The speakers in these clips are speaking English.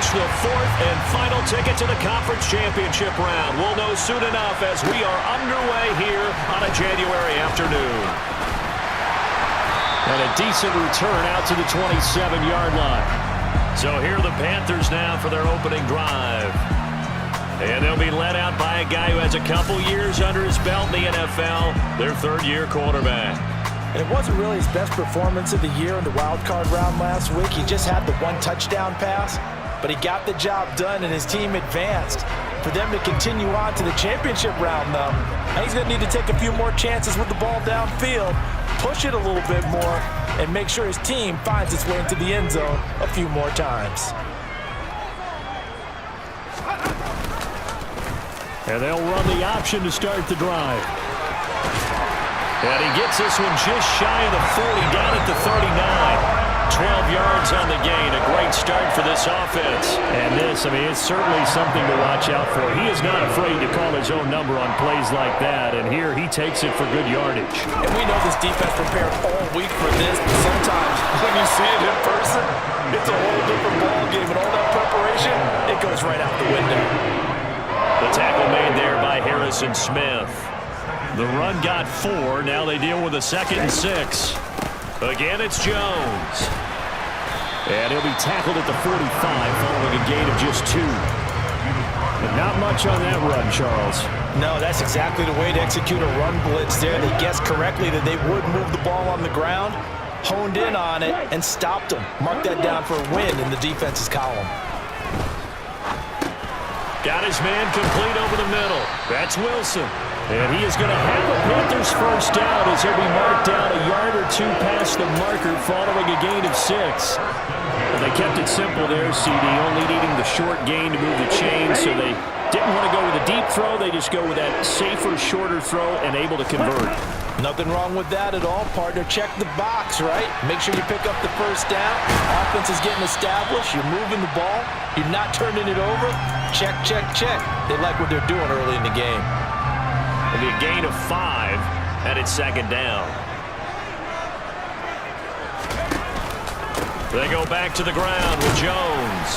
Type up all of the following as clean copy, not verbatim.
clinch the fourth and final ticket to the conference championship round. We'll know soon enough as we are underway here on a January afternoon. And a decent return out to the 27-yard line. So here are the Panthers now for their opening drive. And they'll be led out by a guy who has a couple years under his belt in the NFL, their third-year quarterback. And it wasn't really his best performance of the year in the wild card round last week. He just had the one touchdown pass, but he got the job done and his team advanced. For them to continue on to the championship round, though, he's going to need to take a few more chances with the ball downfield, push it a little bit more, and make sure his team finds its way into the end zone a few more times. And they'll run the option to start the drive. And he gets this one just shy of the 40, down at the 39. 12 yards on the gain. A great start for this offense. And this, it's certainly something to watch out for. He is not afraid to call his own number on plays like that. And here he takes it for good yardage. And we know this defense prepared all week for this, but sometimes when you see it in person, it's a whole different ball game. And all that preparation, it goes right out the window. The tackle made there by Harrison Smith. The run got 4. Now they deal with a 2nd and 6. Again, it's Jones. And he'll be tackled at the 45 following a gain of just 2. But not much on that run, Charles. No, that's exactly the way to execute a run blitz there. They guessed correctly that they would move the ball on the ground, honed in on it, and stopped them. Mark that down for a win in the defense's column. Got his man complete over the middle. That's Wilson. And he is going to have the Panthers first down as he'll be marked down a yard or 2 past the marker following a gain of 6. Well, they kept it simple there, CD, only needing the short gain to move the chain, so they didn't want to go with a deep throw. They just go with that safer, shorter throw and able to convert. Nothing wrong with that at all, partner. Check the box, right? Make sure you pick up the first down. Offense is getting established. You're moving the ball. You're not turning it over. Check, check, check. They like what they're doing early in the game. It'll be a gain of 5, and it's 2nd down. They go back to the ground with Jones.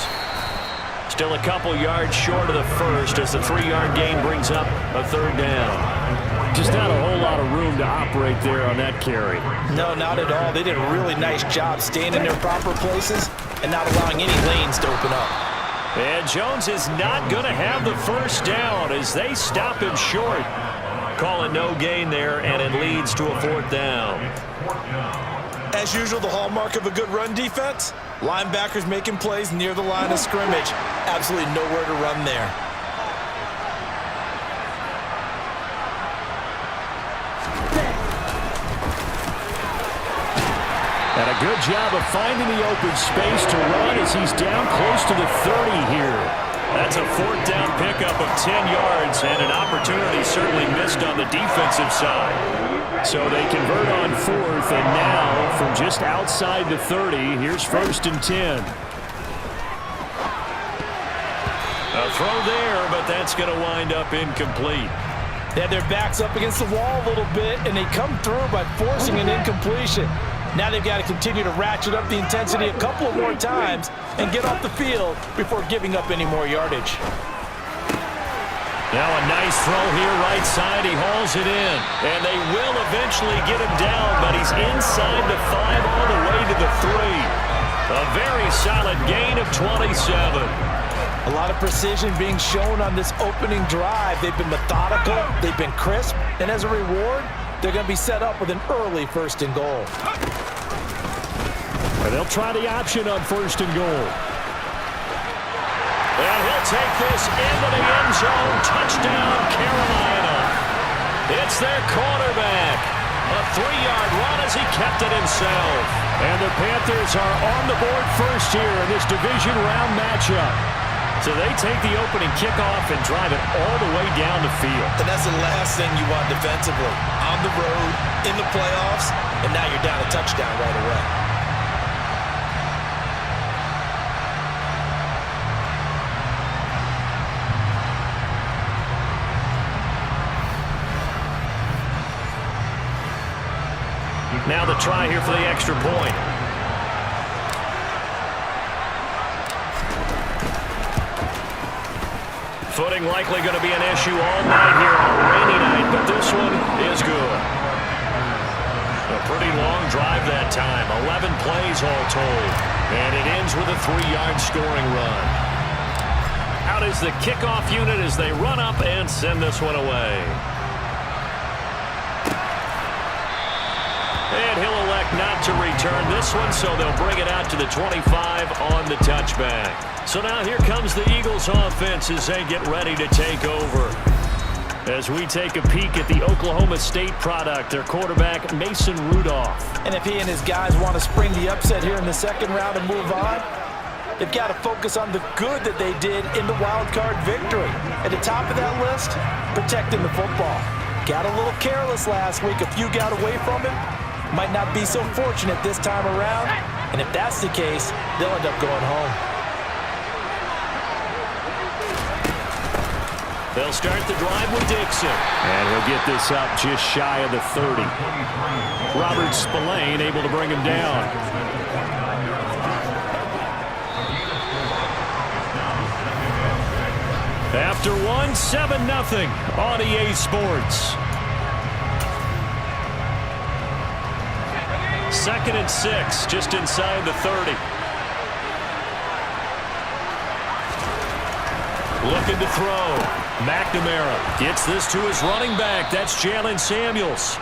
Still a couple yards short of the first as the 3-yard gain brings up a 3rd down. Just not a whole lot of room to operate there on that carry. No, not at all. They did a really nice job staying in their proper places and not allowing any lanes to open up. And Jones is not going to have the first down as they stop him short. Call it no gain there, and it leads to a 4th down. As usual, the hallmark of a good run defense, linebackers making plays near the line of scrimmage. Absolutely nowhere to run there. And a good job of finding the open space to run as he's down close to the 30 here. That's a 4th down pickup of 10 yards and an opportunity certainly missed on the defensive side. So they convert on 4th, and now from just outside the 30, here's 1st and 10. A throw there, but that's going to wind up incomplete. They had their backs up against the wall a little bit, and they come through by forcing an incompletion. Now they've got to continue to ratchet up the intensity a couple of more times and get off the field before giving up any more yardage. Now a nice throw here right side. He hauls it in. And they will eventually get him down, but he's inside the 5 all the way to the 3. A very solid gain of 27. A lot of precision being shown on this opening drive. They've been methodical. They've been crisp. And as a reward, they're going to be set up with an early 1st and goal. And they'll try the option on 1st and goal. And he'll take this into the end zone. Touchdown, Carolina. It's their quarterback. A 3-yard run as he kept it himself. And the Panthers are on the board first here in this division round matchup. So they take the opening kickoff and drive it all the way down the field. And that's the last thing you want defensively. On the road, in the playoffs, and now you're down a touchdown right away. Now the try here for the extra point. Footing likely going to be an issue all night here on a rainy night, but this one is good. A pretty long drive that time, 11 plays all told. And it ends with a 3-yard scoring run. Out is the kickoff unit as they run up and send this one away. And he'll elect not to return this one, so they'll bring it out to the 25 on the touchback. So now here comes the Eagles offense as they get ready to take over. As we take a peek at the Oklahoma State product, their quarterback, Mason Rudolph. And if he and his guys want to spring the upset here in the second round and move on, they've got to focus on the good that they did in the wild card victory. At the top of that list, protecting the football. Got a little careless last week. A few got away from it. Might not be so fortunate this time around. And if that's the case, they'll end up going home. They'll start the drive with Dixon. And he'll get this up just shy of the 30. Robert Spillane able to bring him down. After one, 7-0 on EA Sports. 2nd and 6, just inside the 30. Looking to throw. McNamara gets this to his running back. That's Jalen Samuels.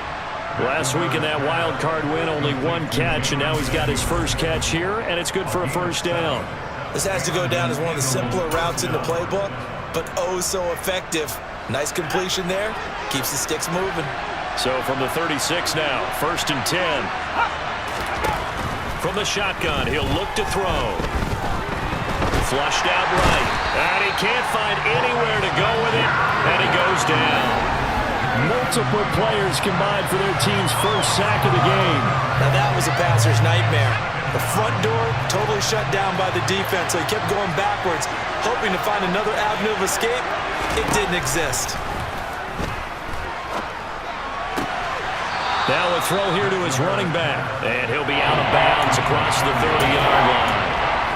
Last week in that wild card win, only one catch, and now he's got his first catch here, and it's good for a first down. This has to go down as one of the simpler routes in the playbook, but oh so effective. Nice completion there. Keeps the sticks moving. So from the 36 now, 1st and 10. From the shotgun, he'll look to throw. Flushed out right. And he can't find anywhere to go with it. And he goes down. Multiple players combined for their team's first sack of the game. Now that was a passer's nightmare. The front door totally shut down by the defense, so he kept going backwards, hoping to find another avenue of escape. It didn't exist. Now a throw here to his running back. And he'll be out of bounds across the 30-yard line.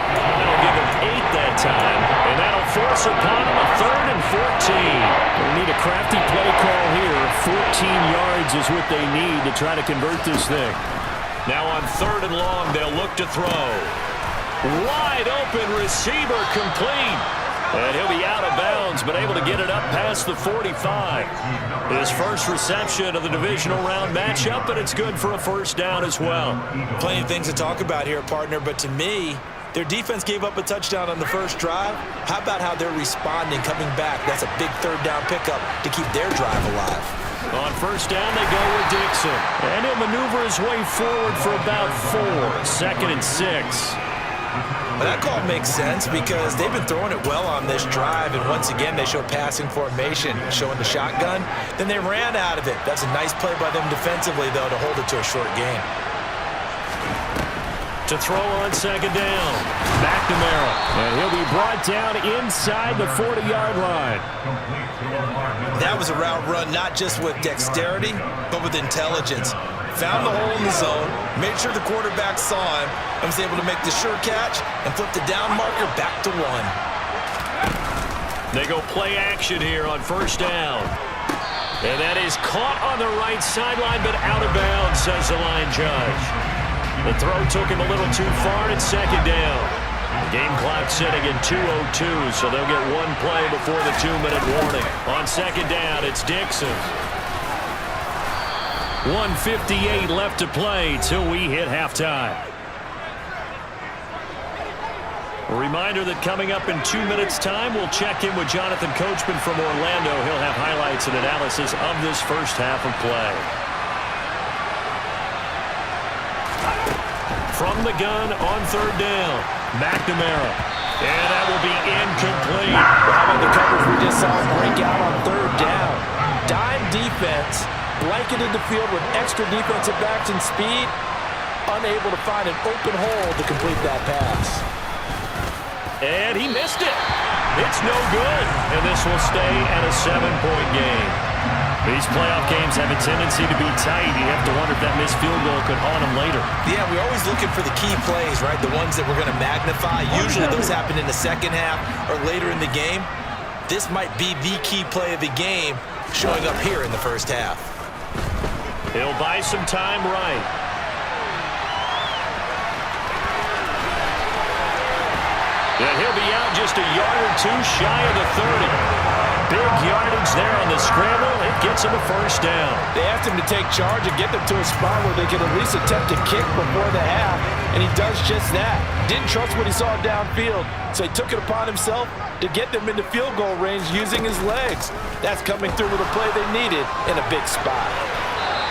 That'll give him 8 that time. And that'll force upon him a 3rd and 14. They need a crafty play call here. 14 yards is what they need to try to convert this thing. Now on 3rd and long, they'll look to throw. Wide open receiver complete. And he'll be out of bounds, but able to get it up past the 45. His first reception of the divisional round matchup, and it's good for a first down as well. Plenty of things to talk about here, partner, but to me, their defense gave up a touchdown on the first drive. How about how they're responding, coming back? That's a big 3rd down pickup to keep their drive alive. On 1st down, they go with Dixon. And he'll maneuver his way forward for about 4. 2nd and 6. Well, that call makes sense because they've been throwing it well on this drive, and once again they show passing formation, showing the shotgun. Then they ran out of it. That's a nice play by them defensively, though, to hold it to a short game. To throw on 2nd down, McNamara, and he'll be brought down inside the 40-yard line. That was a route run not just with dexterity, but with intelligence. Found the hole in the zone, made sure the quarterback saw him, and was able to make the sure catch and flip the down marker back to 1. They go play action here on 1st down. And that is caught on the right sideline, but out of bounds, says the line judge. The throw took him a little too far at 2nd down. Game clock sitting at 2:02, so they'll get one play before the 2-minute warning. On 2nd down, it's Dixon. 1:58 left to play till we hit halftime. A reminder that coming up in 2 minutes' time, we'll check in with Jonathan Coachman from Orlando. He'll have highlights and analysis of this first half of play. From the gun on 3rd down, McNamara. And that will be incomplete. Well, how about the coverage we just saw break out on 3rd down? Dime defense, blanketed the field with extra defensive backs and speed, unable to find an open hole to complete that pass. And he missed it. It's no good. And this will stay at a 7-point game. These playoff games have a tendency to be tight. You have to wonder if that missed field goal could haunt them later. Yeah, we're always looking for the key plays, right? The ones that we're going to magnify. Usually those happen in the second half or later in the game. this might be the key play of the game showing up here in the first half. He'll buy some time right. And he'll be out just a yard or two shy of the 30. Big yardage there on the scramble. It gets him a first down. They asked him to take charge and get them to a spot where they could at least attempt to kick before the half, and he does just that. Didn't trust what he saw downfield, so he took it upon himself to get them into field goal range using his legs. That's coming through with a play they needed in a big spot.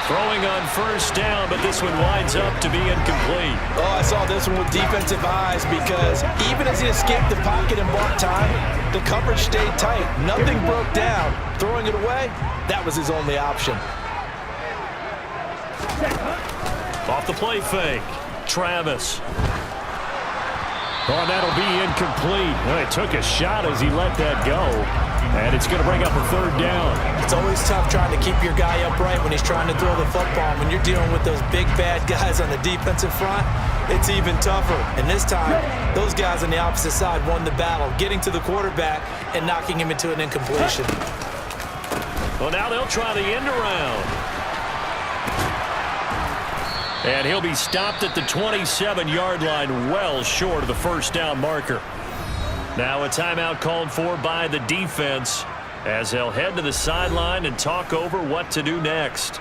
Throwing on first down, but this one winds up to be incomplete. Oh, I saw this one with defensive eyes because even as he escaped the pocket and bought time, the coverage stayed tight. Nothing broke down. Throwing it away, that was his only option. Off the play fake, Travis. Oh, that'll be incomplete. Well, he took a shot as he let that go. And it's going to bring up a third down. It's always tough trying to keep your guy upright when he's trying to throw the football. When you're dealing with those big, bad guys on the defensive front, it's even tougher. And this time, those guys on the opposite side won the battle, getting to the quarterback and knocking him into an incompletion. Well, now they'll try the end around. And he'll be stopped at the 27-yard line, well short of the first down marker. Now a timeout called for by the defense as they'll head to the sideline and talk over what to do next.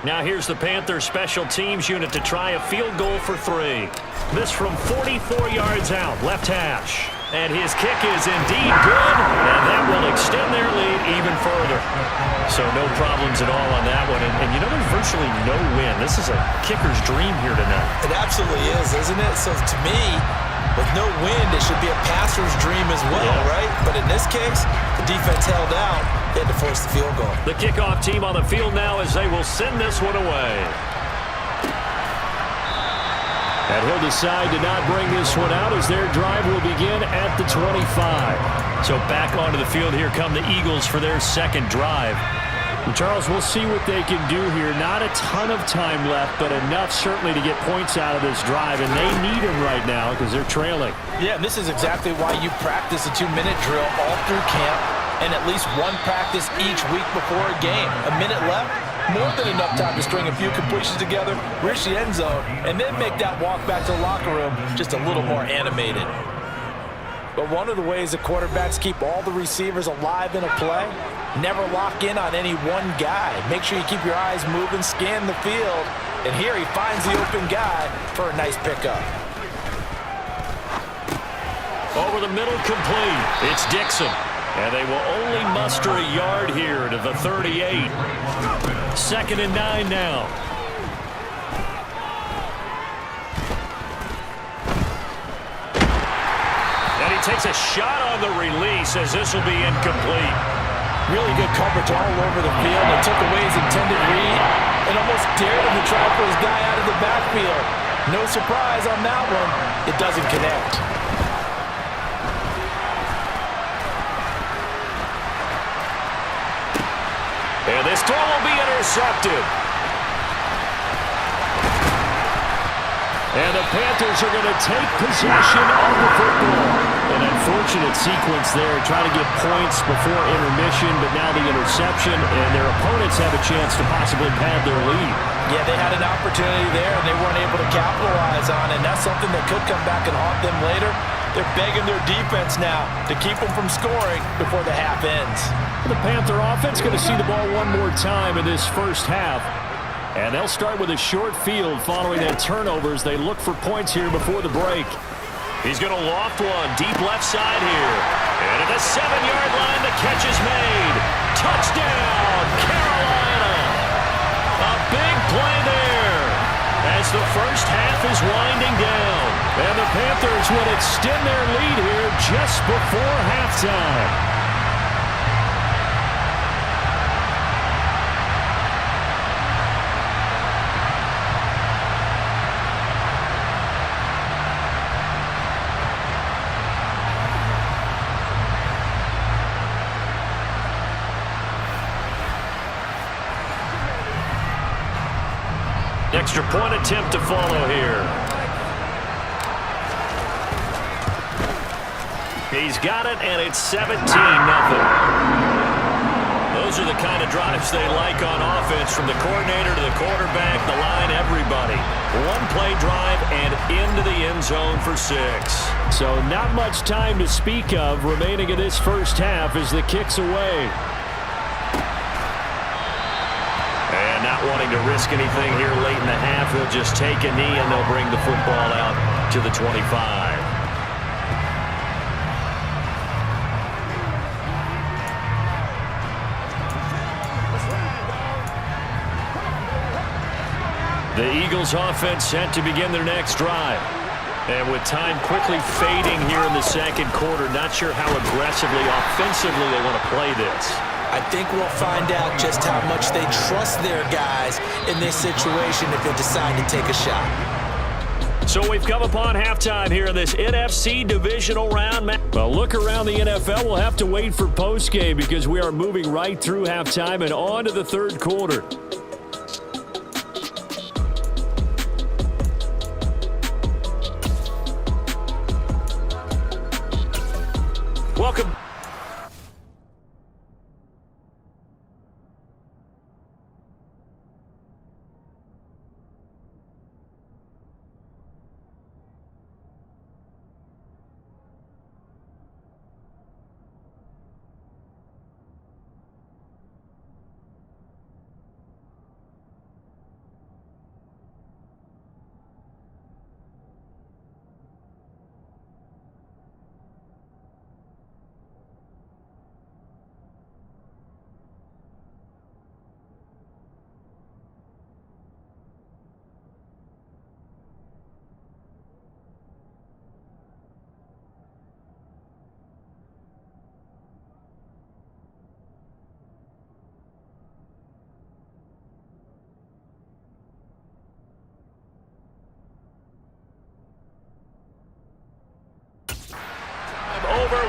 Now here's the Panthers special teams unit to try a field goal for 3. This from 44 yards out, left hash. And his kick is indeed good, and that will extend their lead even further. So no problems at all on that one. And you know, there's virtually no win. This is a kicker's dream here tonight. It absolutely is, isn't it? So to me, with no wind, it should be a passer's dream as well, right? But in this case, the defense held out. They had to force the field goal. The kickoff team on the field now as they will send this one away. And he'll decide to not bring this one out as their drive will begin at the 25. So back onto the field, here come the Eagles for their second drive. And Charles, we'll see what they can do here. Not a ton of time left, but enough certainly to get points out of this drive, and they need them right now because they're trailing. Yeah, and this is exactly why you practice a 2-minute drill all through camp and at least one practice each week before a game. A minute left, more than enough time to string a few completions together, reach the end zone, and then make that walk back to the locker room just a little more animated. But one of the ways the quarterbacks keep all the receivers alive in a play, never lock in on any one guy. Make sure you keep your eyes moving, scan the field, and here he finds the open guy for a nice pickup. Over the middle, complete. It's Dixon. And they will only muster a yard here to the 38. 2nd and 9 now. And he takes a shot on the release as this will be incomplete. Really good coverage all over the field. It took away his intended read and almost dared him to try for his guy out of the backfield. No surprise on that one. It doesn't connect. And this throw will be intercepted. And the Panthers are going to take possession of the football. An unfortunate sequence there, trying to get points before intermission, but now the interception, and their opponents have a chance to possibly pad their lead. Yeah, they had an opportunity there, and they weren't able to capitalize on it, and that's something that could come back and haunt them later. They're begging their defense now to keep them from scoring before the half ends. The Panther offense going to see the ball one more time in this first half. And they'll start with a short field following that turnover as they look for points here before the break. He's going to loft one deep left side here. And at the 7-yard line, the catch is made. Touchdown, Carolina. A big play there as the first half is winding down. And the Panthers will extend their lead here just before halftime. Extra point attempt to follow here. He's got it, and it's 17-0. Those are the kind of drives they like on offense, from the coordinator to the quarterback, the line, everybody. One-play drive and into the end zone for 6. So not much time to speak of remaining in this first half as the kick's away. And not wanting to risk anything here late in the half, he'll just take a knee and they'll bring the football out to the 25. The Eagles offense set to begin their next drive. And with time quickly fading here in the second quarter, not sure how aggressively, offensively they want to play this. I think we'll find out just how much they trust their guys in this situation if they decide to take a shot. So we've come upon halftime here in this NFC divisional round. Well, look around the NFL. We'll have to wait for postgame because we are moving right through halftime and on to the third quarter. Welcome.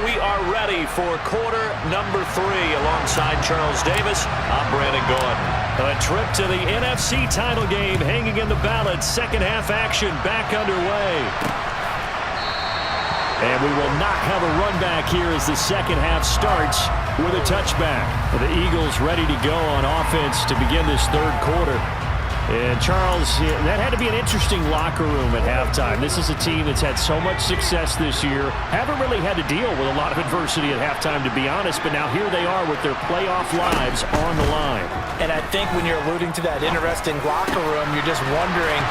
We are ready for quarter number 3 alongside Charles Davis. I'm Brandon Gordon. A trip to the NFC title game hanging in the balance. Second half action back underway. And we will not have a run back here as the second half starts with a touchback. The Eagles ready to go on offense to begin this third quarter. And Charles, that had to be an interesting locker room at halftime. This is a team that's had so much success this year. Haven't really had to deal with a lot of adversity at halftime, to be honest. But now here they are with their playoff lives on the line. And I think when you're alluding to that interesting locker room, you're just wondering,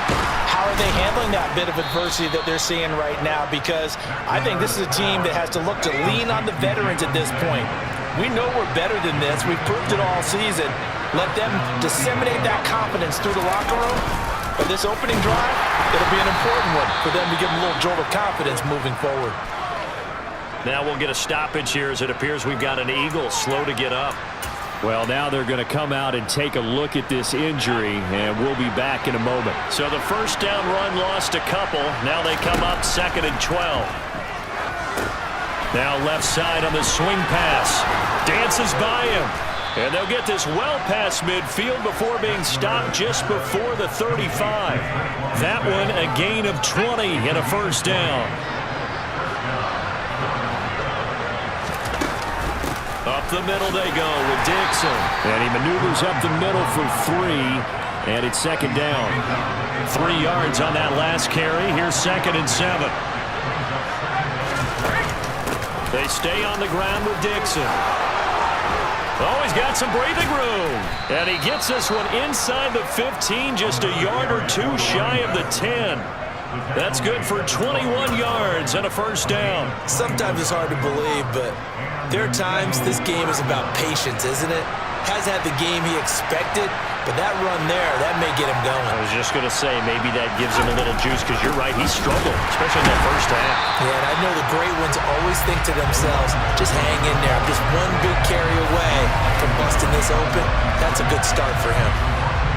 how are they handling that bit of adversity that they're seeing right now? Because I think this is a team that has to look to lean on the veterans at this point. We know we're better than this. We've proved it all season. Let them disseminate that confidence through the locker room. But this opening drive, it'll be an important one for them to give them a little jolt of confidence moving forward. Now we'll get a stoppage here as it appears we've got an Eagle slow to get up. Well, now they're going to come out and take a look at this injury, and we'll be back in a moment. So the first down run lost a couple. Now they come up 2nd and 12. Now left side on the swing pass. Dances by him. And they'll get this well past midfield before being stopped just before the 35. That one a gain of 20 and a first down. Up the middle they go with Dixon. And he maneuvers up the middle for 3. And it's second down. 3 yards on that last carry. Here's 2nd and 7. They stay on the ground with Dixon. Oh, he's got some breathing room. And he gets this one inside the 15, just a yard or 2 shy of the 10. That's good for 21 yards and a first down. Sometimes it's hard to believe, but there are times this game is about patience, isn't it? Has had the game he expected, but that run there, that may get him going. I was just going to say, maybe that gives him a little juice, because you're right, he struggled, especially in that first half. Yeah, and I know the great ones always think to themselves, just hang in there. I'm just one big carry away from busting this open. That's a good start for him.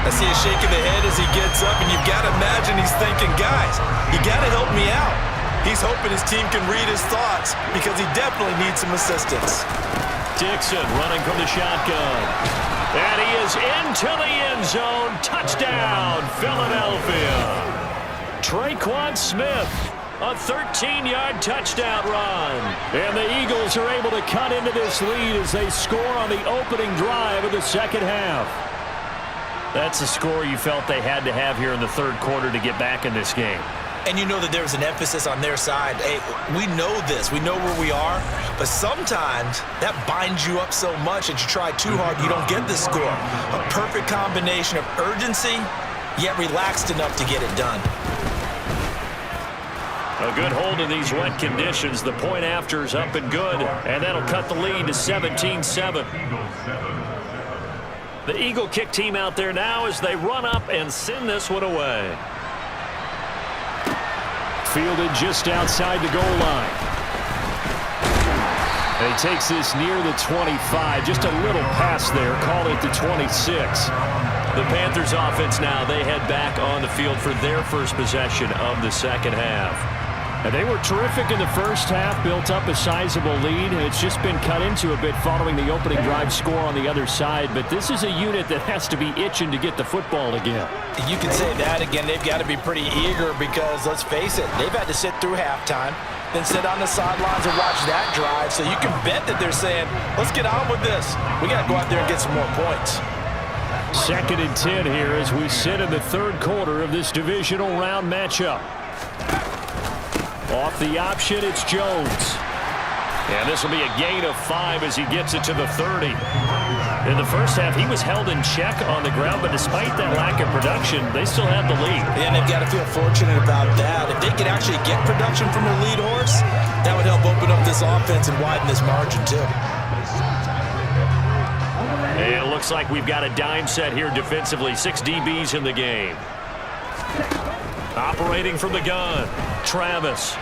I see a shake of the head as he gets up, and you've got to imagine he's thinking, guys, you got to help me out. He's hoping his team can read his thoughts, because he definitely needs some assistance. Dixon running from the shotgun. And he is into the end zone. Touchdown, Philadelphia. Traquan Smith A 13-yard touchdown run. And the Eagles are able to cut into this lead as they score on the opening drive of the second half. That's a score you felt they had to have here in the third quarter to get back in this game. And you know that there's an emphasis on their side. Hey, we know this. We know where we are. But sometimes that binds you up so much that you try too hard, you don't get the score. A perfect combination of urgency, yet relaxed enough to get it done. A good hold in these wet conditions. The point after is up and good. And that'll cut the lead to 17-7. The Eagle kick team out there now as they run up and send this one away. Fielded just outside the goal line. And he takes this near the 25. Just a little pass there. Call it the 26. The Panthers offense now, they head back on the field for their first possession of the second half. And they were terrific in the first half, built up a sizable lead. It's just been cut into a bit following the opening drive score on the other side. But this is a unit that has to be itching to get the football again. You can say that again. They've got to be pretty eager because, let's face it, they've had to sit through halftime, then sit on the sidelines and watch that drive. So you can bet that they're saying, let's get on with this. We got to go out there and get some more points. 2nd and 10 here as we sit in the third quarter of this divisional round matchup. Off the option, it's Jones. And this will be a gain of 5 as he gets it to the 30. In the first half, he was held in check on the ground, but despite that lack of production, they still have the lead. And they've got to feel fortunate about that. If they could actually get production from their lead horse, that would help open up this offense and widen this margin, too. And it looks like we've got a dime set here defensively. 6 DBs in the game. Operating from the gun, Travis.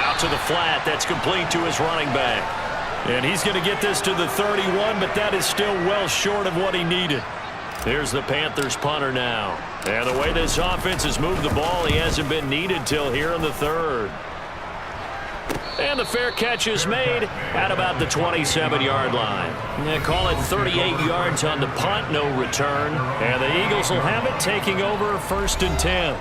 Out to the flat. That's complete to his running back. And he's going to get this to the 31, but that is still well short of what he needed. Here's the Panthers punter now. And the way this offense has moved the ball, he hasn't been needed till here in the third. And the fair catch is made at about the 27-yard line. They call it 38 yards on the punt, no return. And the Eagles will have it, taking over 1st and 10.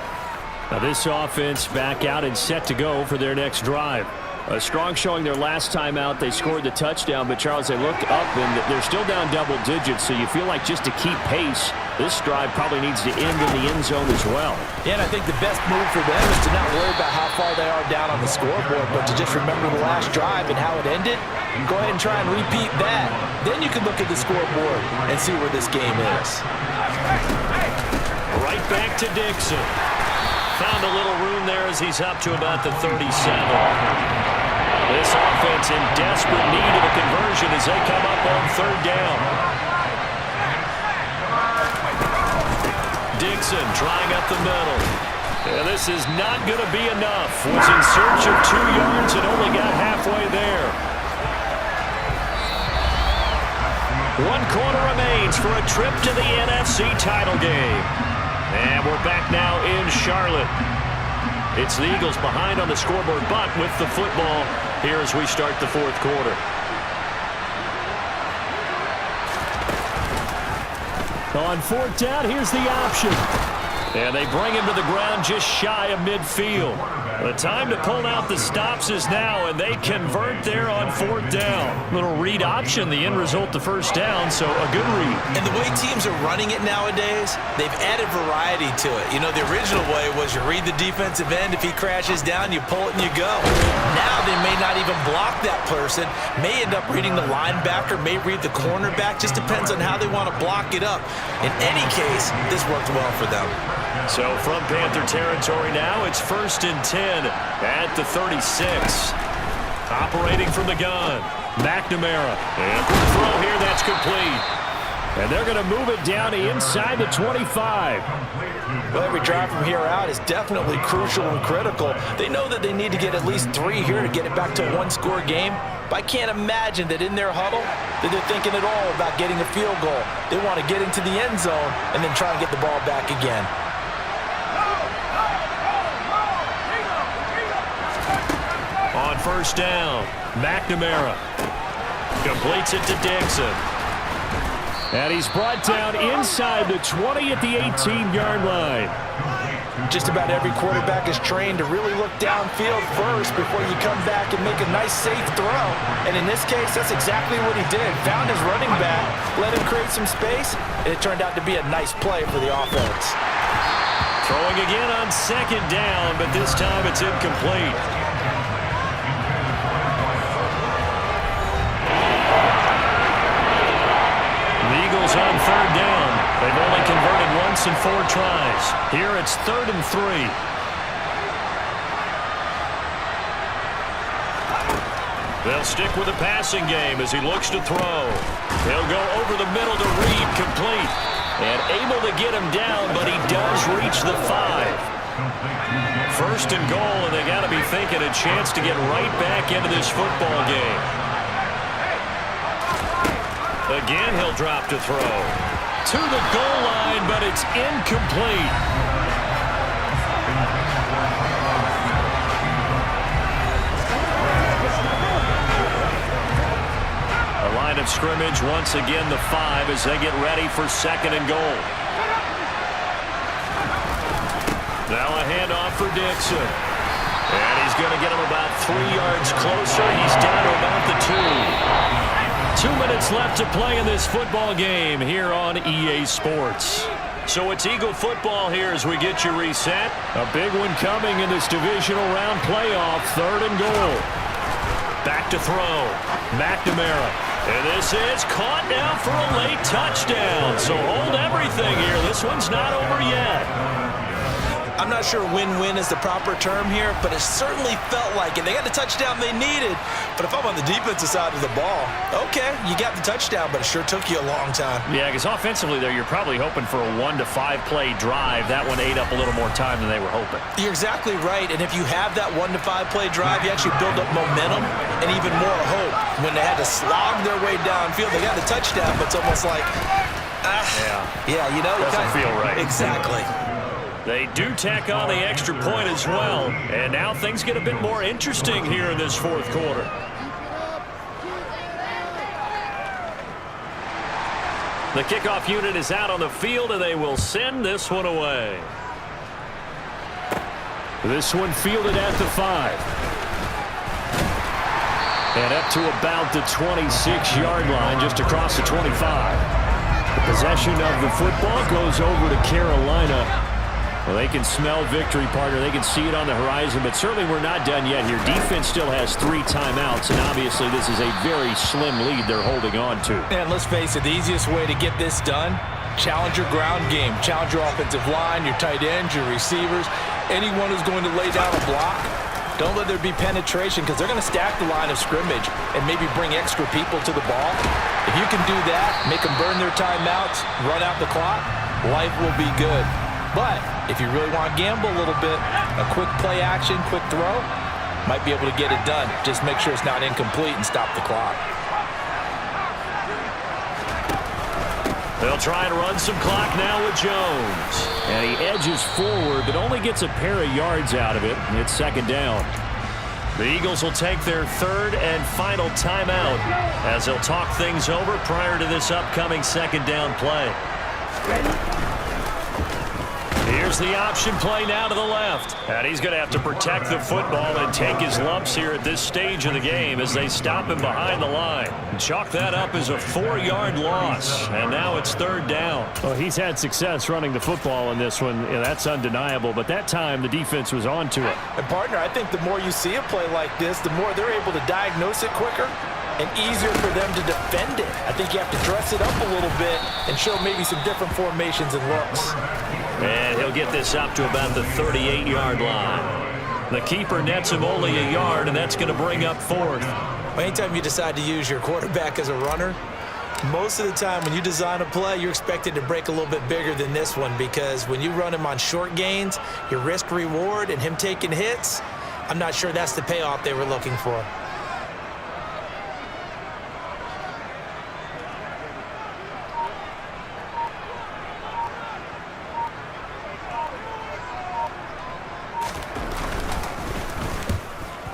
Now this offense back out and set to go for their next drive. A strong showing their last time out. They scored the touchdown, but Charles, they looked up and they're still down double digits, so you feel like just to keep pace, this drive probably needs to end in the end zone as well. Yeah, and I think the best move for them is to not worry about how far they are down on the scoreboard, but to just remember the last drive and how it ended. Go ahead and try and repeat that. Then you can look at the scoreboard and see where this game is. Right back to Dixon. Found a little room there as he's up to about the 37. This offense in desperate need of a conversion as they come up on 3rd down. Dixon trying up the middle. And this is not going to be enough. Was in search of 2 yards and only got halfway there. 1 quarter remains for a trip to the NFC title game. And we're back now in Charlotte. It's the Eagles behind on the scoreboard, but with the football here as we start the 4th quarter. On 4th down, here's the option. And they bring him to the ground just shy of midfield. The time to pull out the stops is now, and they convert there on 4th down. Little read option, the end result, the 1st down, so a good read. And the way teams are running it nowadays, they've added variety to it. You know, the original way was you read the defensive end. If he crashes down, you pull it and you go. Now they may not even block that person, may end up reading the linebacker, may read the cornerback. Just depends on how they want to block it up. In any case, this worked well for them. So from Panther territory now, it's 1st and 10 at the 36. Operating from the gun, McNamara. And a quick throw here, that's complete. And they're going to move it down to inside the 25. Well, every drive from here out is definitely crucial and critical. They know that they need to get at least 3 here to get it back to a 1-score game. But I can't imagine that in their huddle that they're thinking at all about getting a field goal. They want to get into the end zone and then try and get the ball back again. On 1st down, McNamara completes it to Dixon. And he's brought down inside the 20 at the 18-yard line. Just about every quarterback is trained to really look downfield first before you come back and make a nice, safe throw. And in this case, that's exactly what he did. Found his running back, let him create some space, and it turned out to be a nice play for the offense. Throwing again on second down, but this time it's incomplete. The Eagles on third down. They've only converted once in 4 tries. Here it's 3rd and 3. They'll stick with the passing game as he looks to throw. He'll go over the middle to Reed, complete. And able to get him down, but he does reach the 5. 1st and goal, and they got to be thinking a chance to get right back into this football game. Again, he'll drop to throw. To the goal line, but it's incomplete. A line of scrimmage, once again the 5 as they get ready for 2nd and goal. Now a handoff for Dixon. And he's going to get him about 3 yards closer. He's down to about the 2. 2 minutes left to play in this football game here on EA Sports. So it's Eagle football here as we get you reset. A big one coming in this divisional round playoff. 3rd and goal. Back to throw. McNamara. And this is caught now for a late touchdown. So hold everything here. This one's not over yet. I'm not sure win-win is the proper term here, but it certainly felt like it. They got the touchdown they needed, but if I'm on the defensive side of the ball, okay, you got the touchdown, but it sure took you a long time. Yeah, because offensively there, you're probably hoping for a 1 to 5 play drive. That one ate up a little more time than they were hoping. You're exactly right, and if you have that 1 to 5 play drive, you actually build up momentum and even more hope. When they had to slog their way downfield, they got the touchdown, but it's almost like, yeah, you know, doesn't feel right. Exactly. They do tack on the extra point as well. And now things get a bit more interesting here in this 4th quarter. The kickoff unit is out on the field, and they will send this one away. This one fielded at the 5. And up to about the 26-yard line, just across the 25. The possession of the football goes over to Carolina. Well, they can smell victory, partner. They can see it on the horizon, but certainly we're not done yet here. Defense still has 3 timeouts, and obviously this is a very slim lead they're holding on to. And let's face it, the easiest way to get this done, challenge your ground game. Challenge your offensive line, your tight ends, your receivers, anyone who's going to lay down a block. Don't let there be penetration because they're going to stack the line of scrimmage and maybe bring extra people to the ball. If you can do that, make them burn their timeouts, run out the clock, life will be good. But if you really want to gamble a little bit, a quick play action, quick throw, might be able to get it done. Just make sure it's not incomplete and stop the clock. They'll try and run some clock now with Jones. And he edges forward, but only gets a pair of yards out of it. And it's 2nd down. The Eagles will take their 3rd and final timeout as they'll talk things over prior to this upcoming 2nd down play. Here's the option play now to the left. And he's going to have to protect the football and take his lumps here at this stage of the game as they stop him behind the line. Chalk that up as a 4-yard loss. And now it's 3rd down. Well, he's had success running the football in this one. Yeah, that's undeniable. But that time, the defense was on to it. And, partner, I think the more you see a play like this, the more they're able to diagnose it quicker and easier for them to defend it. I think you have to dress it up a little bit and show maybe some different formations and looks. And he'll get this up to about the 38-yard line. The keeper nets him only a yard, and that's going to bring up 4th. Well, anytime you decide to use your quarterback as a runner, most of the time when you design a play, you're expected to break a little bit bigger than this one because when you run him on short gains, your risk-reward and him taking hits, I'm not sure that's the payoff they were looking for.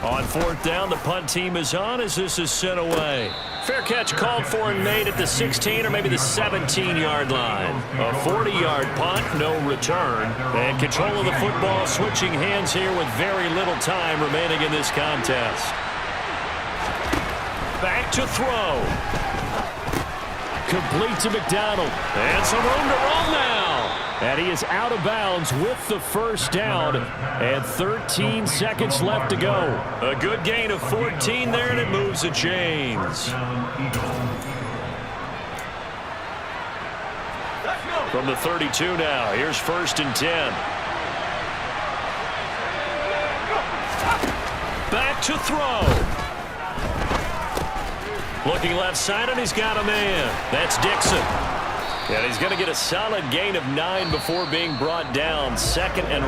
On 4th down, the punt team is on as this is sent away. Fair catch called for and made at the 16 or maybe the 17-yard line. A 40-yard punt, no return. And control of the football switching hands here with very little time remaining in this contest. Back to throw. Complete to McDonald. And some room to run now. And he is out of bounds with the first down. And 13 seconds left to go. A good gain of 14 there, and it moves the chains. From the 32 now, here's 1st and 10. Back to throw. Looking left side, and he's got a man. That's Dixon. And he's going to get a solid gain of 9 before being brought down. 2nd and